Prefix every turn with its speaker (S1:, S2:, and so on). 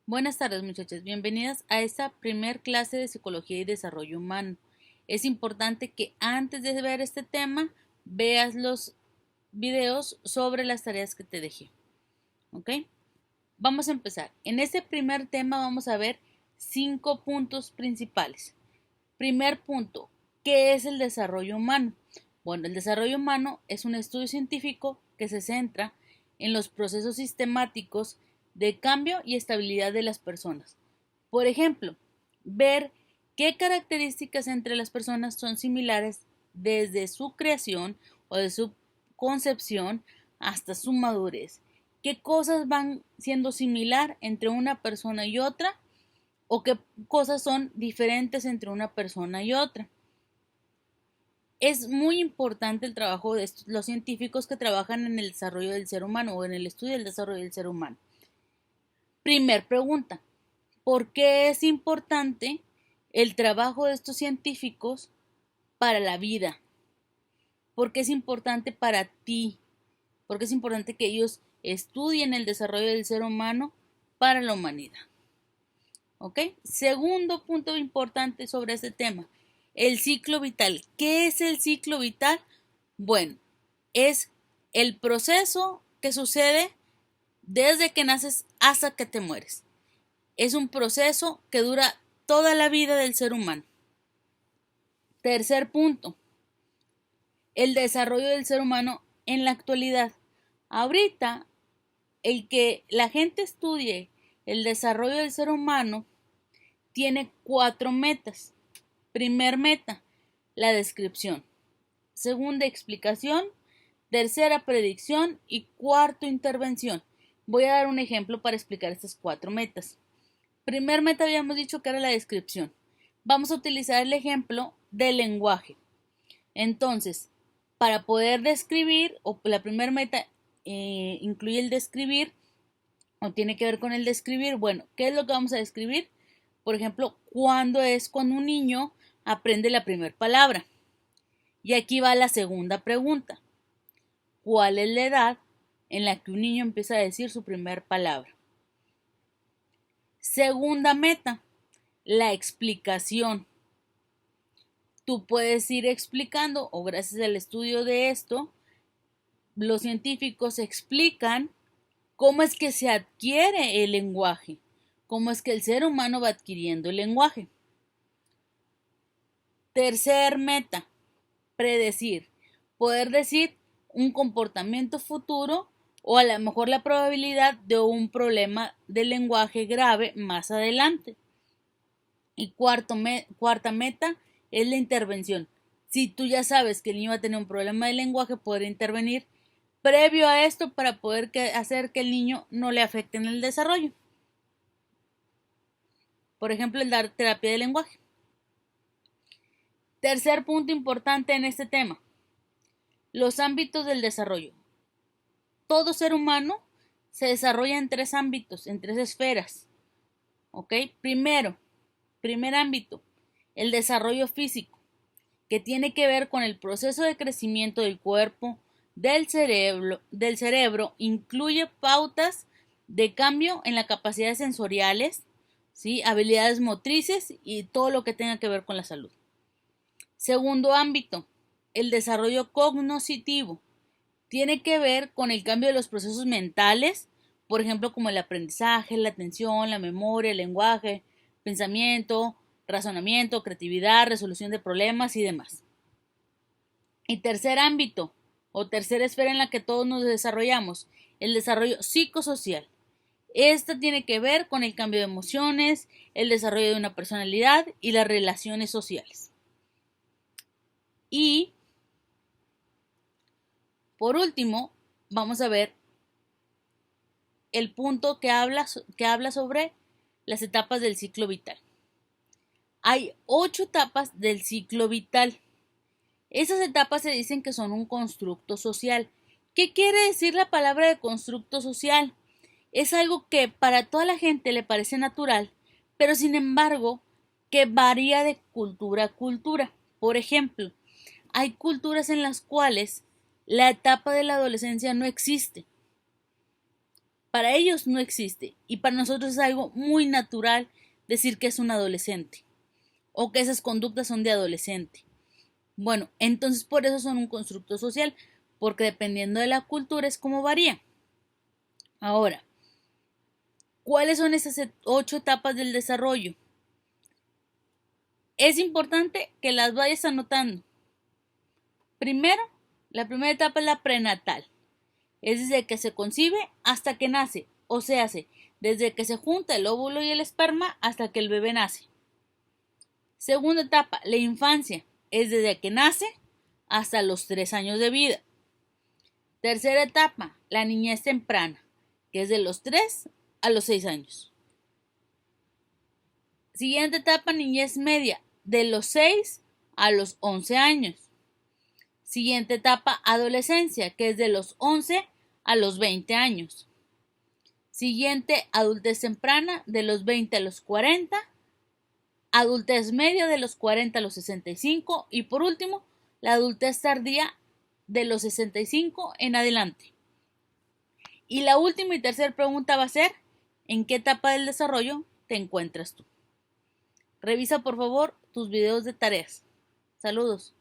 S1: Buenas tardes, muchachas. Bienvenidas a esta primer clase de Psicología y Desarrollo Humano. Es importante que antes de ver este tema veas los videos sobre las tareas que te dejé. ¿Ok? Vamos a empezar. En este primer tema vamos a ver 5 puntos principales. Primer punto, ¿qué es el desarrollo humano? Bueno, el desarrollo humano es un estudio científico que se centra en los procesos sistemáticos de cambio y estabilidad de las personas. Por ejemplo, ver qué características entre las personas son similares desde su creación o de su concepción hasta su madurez. ¿Qué cosas van siendo similar entre una persona y otra? ¿O qué cosas son diferentes entre una persona y otra? Es muy importante el trabajo de los científicos que trabajan en el desarrollo del ser humano o en el estudio del desarrollo del ser humano. Primer pregunta, ¿por qué es importante el trabajo de estos científicos para la vida? ¿Por qué es importante para ti? ¿Por qué es importante que ellos estudien el desarrollo del ser humano para la humanidad? ¿Ok? Segundo punto importante sobre este tema, el ciclo vital. ¿Qué es el ciclo vital? Bueno, es el proceso que sucede desde que naces hasta que te mueres. Es un proceso que dura toda la vida del ser humano. Tercer punto, el desarrollo del ser humano en la actualidad. Ahorita, el que la gente estudie el desarrollo del ser humano tiene 4 metas. Primer meta, la descripción. Segunda, explicación. Tercera, predicción. Y cuarto, intervención. Voy a dar un ejemplo para explicar estas 4 metas. Primer meta habíamos dicho que era la descripción. Vamos a utilizar el ejemplo del lenguaje. Entonces, para poder describir, o la primera meta incluye el describir, o tiene que ver con el describir. Bueno, ¿qué es lo que vamos a describir? Por ejemplo, cuando un niño aprende la primera palabra. Y aquí va la segunda pregunta. ¿Cuál es la edad en la que un niño empieza a decir su primera palabra? Segunda meta, la explicación. Tú puedes ir explicando, o gracias al estudio de esto, los científicos explican cómo es que se adquiere el lenguaje, cómo es que el ser humano va adquiriendo el lenguaje. Tercer meta, predecir, poder decir un comportamiento futuro o a lo mejor la probabilidad de un problema de lenguaje grave más adelante. Y cuarta meta es la intervención. Si tú ya sabes que el niño va a tener un problema de lenguaje, poder intervenir previo a esto para poder hacer que el niño no le afecte en el desarrollo. Por ejemplo, el dar terapia de lenguaje. Tercer punto importante en este tema, los ámbitos del desarrollo. Todo ser humano se desarrolla en 3 ámbitos, en 3 esferas. ¿Ok? Primer ámbito, el desarrollo físico, que tiene que ver con el proceso de crecimiento del cuerpo, del cerebro, incluye pautas de cambio en las capacidades sensoriales, ¿sí? Habilidades motrices y todo lo que tenga que ver con la salud. Segundo ámbito, el desarrollo cognoscitivo. Tiene que ver con el cambio de los procesos mentales, por ejemplo, como el aprendizaje, la atención, la memoria, el lenguaje, pensamiento, razonamiento, creatividad, resolución de problemas y demás. Y tercer ámbito o tercera esfera en la que todos nos desarrollamos, el desarrollo psicosocial. Esta tiene que ver con el cambio de emociones, el desarrollo de una personalidad y las relaciones sociales. Y por último, vamos a ver el punto que habla sobre las etapas del ciclo vital. Hay 8 etapas del ciclo vital. Esas etapas se dicen que son un constructo social. ¿Qué quiere decir la palabra de constructo social? Es algo que para toda la gente le parece natural, pero sin embargo que varía de cultura a cultura. Por ejemplo, hay culturas en las cuales la etapa de la adolescencia no existe. para ellos no existe y para nosotros es algo muy natural decir que es un adolescente o que esas conductas son de adolescente. Bueno, entonces por eso son un constructo social, porque dependiendo de la cultura es como varía. Ahora, ¿cuáles son esas 8 etapas del desarrollo? Es importante que las vayas anotando. Primero, la primera etapa es la prenatal. Es desde que se concibe hasta que nace, o se hace desde que se junta el óvulo y el esperma hasta que el bebé nace. Segunda etapa, la infancia, es desde que nace hasta los 3 años de vida. Tercera etapa, la niñez temprana, que es de los 3 a los 6 años. Siguiente etapa, niñez media, de los 6 a los 11 años. Siguiente etapa, adolescencia, que es de los 11 a los 20 años. Siguiente, adultez temprana, de los 20 a los 40. Adultez media, de los 40 a los 65. Y por último, la adultez tardía, de los 65 en adelante. Y la última y tercera pregunta va a ser, ¿en qué etapa del desarrollo te encuentras tú? Revisa por favor tus videos de tareas. Saludos.